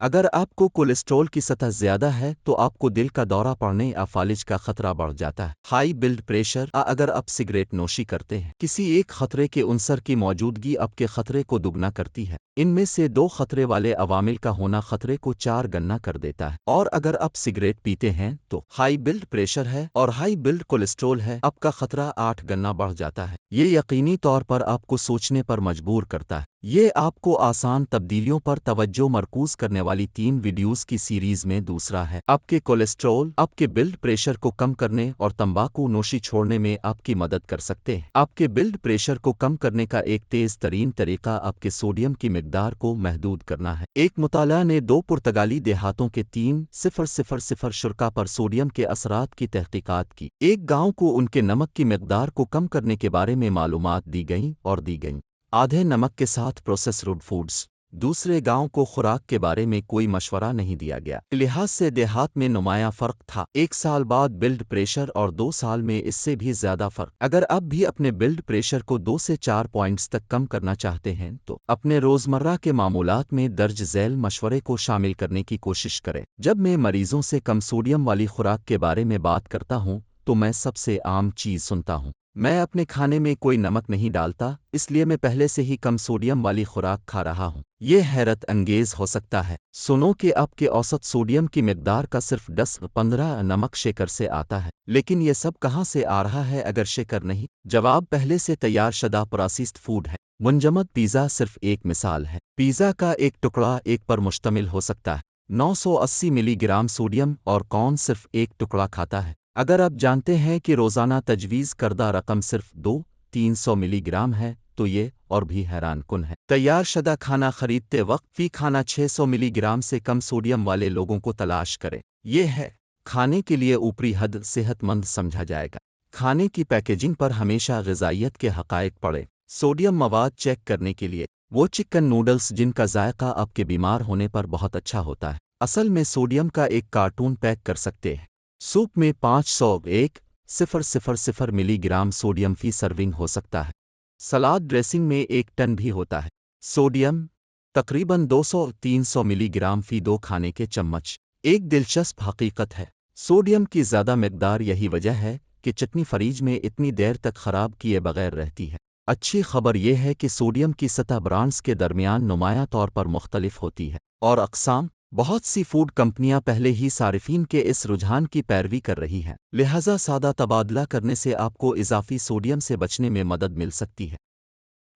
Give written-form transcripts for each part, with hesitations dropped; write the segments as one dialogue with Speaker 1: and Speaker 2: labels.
Speaker 1: اگر آپ کو کولیسٹرول کی سطح زیادہ ہے تو آپ کو دل کا دورہ پڑنے یا فالج کا خطرہ بڑھ جاتا ہے۔ ہائی بلڈ پریشر اگر آپ سگریٹ نوشی کرتے ہیں، کسی ایک خطرے کے عنصر کی موجودگی آپ کے خطرے کو دگنا کرتی ہے۔ ان میں سے دو خطرے والے عوامل کا ہونا خطرے کو 4 گنا کر دیتا ہے۔ اور اگر آپ سگریٹ پیتے ہیں تو ہائی بلڈ پریشر ہے اور ہائی بلڈ کولیسٹرول ہے، آپ کا خطرہ 8 گنا بڑھ جاتا ہے۔ یہ یقینی طور پر آپ کو سوچنے پر مجبور کرتا ہے۔ یہ آپ کو آسان تبدیلیوں پر توجہ مرکوز کرنے والی 3 ویڈیوز کی سیریز میں دوسرا ہے۔ آپ کے کولیسٹرول، آپ کے بلڈ پریشر کو کم کرنے اور تمباکو نوشی چھوڑنے میں آپ کی مدد کر سکتے ہیں۔ آپ کے بلڈ پریشر کو کم کرنے کا ایک تیز ترین طریقہ آپ کے سوڈیم کی مقدار کو محدود کرنا ہے۔ ایک مطالعہ نے 2 پرتگالی دیہاتوں کے 3,000 شرکاء پر سوڈیم کے اثرات کی تحقیقات کی۔ ایک گاؤں کو ان کے نمک کی مقدار کو کم کرنے کے بارے میں معلومات دی گئیں۔ آدھے نمک کے ساتھ پروسیسڈ فوڈز۔ دوسرے گاؤں کو خوراک کے بارے میں کوئی مشورہ نہیں دیا گیا۔ لحاظ سے دیہات میں نمایاں فرق تھا۔ 1 سال بعد بلڈ پریشر اور 2 سال میں اس سے بھی زیادہ فرق۔ اگر آپ بھی اپنے بلڈ پریشر کو 2 سے 4 پوائنٹس تک کم کرنا چاہتے ہیں تو اپنے روزمرہ کے معمولات میں درج ذیل مشورے کو شامل کرنے کی کوشش کریں۔ جب میں مریضوں سے کم سوڈیم والی خوراک کے بارے میں بات کرتا ہوں تو میں سب سے عام چیز سنتا ہوں: میں اپنے کھانے میں کوئی نمک نہیں ڈالتا، اس لیے میں پہلے سے ہی کم سوڈیم والی خوراک کھا رہا ہوں۔ یہ حیرت انگیز ہو سکتا ہے سنو کہ آپ کے اوسط سوڈیم کی مقدار کا صرف 10-15 نمک شیکر سے آتا ہے، لیکن یہ سب کہاں سے آ رہا ہے اگر شیکر نہیں؟ جواب پہلے سے تیار شدہ پروسیسڈ فوڈ ہے۔ منجمد پیزا صرف ایک مثال ہے۔ پیزا کا ایک ٹکڑا ایک پر مشتمل ہو سکتا ہے 980 ملی گرام سوڈیم اور کون صرف ایک ٹکڑا کھاتا ہے۔ اگر آپ جانتے ہیں کہ روزانہ تجویز کردہ رقم صرف 200-300 ملی گرام ہے تو یہ اور بھی حیران کن ہے۔ تیار شدہ کھانا خریدتے وقت فی کھانا 600 ملی گرام سے کم سوڈیم والے لوگوں کو تلاش کریں۔ یہ ہے کھانے کے لیے اوپری حد صحت مند سمجھا جائے گا۔ کھانے کی پیکیجنگ پر ہمیشہ غذائیت کے حقائق پڑھیں۔ سوڈیم مواد چیک کرنے کے لیے وہ چکن نوڈلز جن کا ذائقہ آپ کے بیمار ہونے پر بہت اچھا ہوتا ہے، اصل میں سوڈیم کا ایک کارٹون پیک کر سکتے ہیں۔ سوپ میں 501,000 ملی گرام سوڈیم فی سرونگ ہو سکتا ہے۔ سلاد ڈریسنگ میں 1 ٹن بھی ہوتا ہے۔ سوڈیم تقریباً 200-300 ملی گرام فی 2 کھانے کے چمچ۔ ایک دلچسپ حقیقت ہے سوڈیم کی زیادہ مقدار یہی وجہ ہے کہ چٹنی فریج میں اتنی دیر تک خراب کیے بغیر رہتی ہے۔ اچھی خبر یہ ہے کہ سوڈیم کی سطح برانڈز کے درمیان نمایاں طور پر مختلف ہوتی ہے اور اقسام۔ بہت سی فوڈ کمپنیاں پہلے ہی صارفین کے اس رجحان کی پیروی کر رہی ہیں، لہذا سادہ تبادلہ کرنے سے آپ کو اضافی سوڈیم سے بچنے میں مدد مل سکتی ہے۔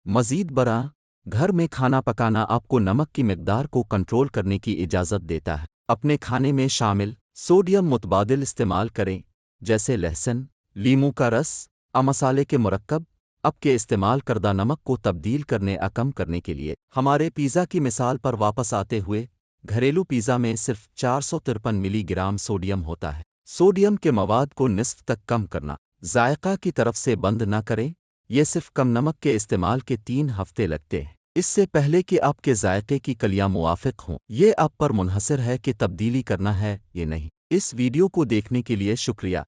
Speaker 1: مزید برآں، گھر میں کھانا پکانا آپ کو نمک کی مقدار کو کنٹرول کرنے کی اجازت دیتا ہے۔ اپنے کھانے میں شامل سوڈیم متبادل استعمال کریں، جیسے لہسن، لیموں کا رس، مسالے کے مرکب۔ آپ کے استعمال کردہ نمک کو تبدیل کرنے یا کم کرنے کے لیے ہمارے پیزا کی مثال پر واپس آتے ہوئے، گھریلو پیزا میں صرف 453 ملی گرام سوڈیم ہوتا ہے۔ سوڈیم کے مواد کو نصف تک کم کرنا۔ ذائقہ کی طرف سے بند نہ کریں، یہ صرف کم نمک کے استعمال کے 3 ہفتے لگتے ہیں، اس سے پہلے کہ آپ کے ذائقے کی کلیاں موافق ہوں۔ یہ آپ پر منحصر ہے کہ تبدیلی کرنا ہے یا نہیں۔ اس ویڈیو کو دیکھنے کے لیے شکریہ۔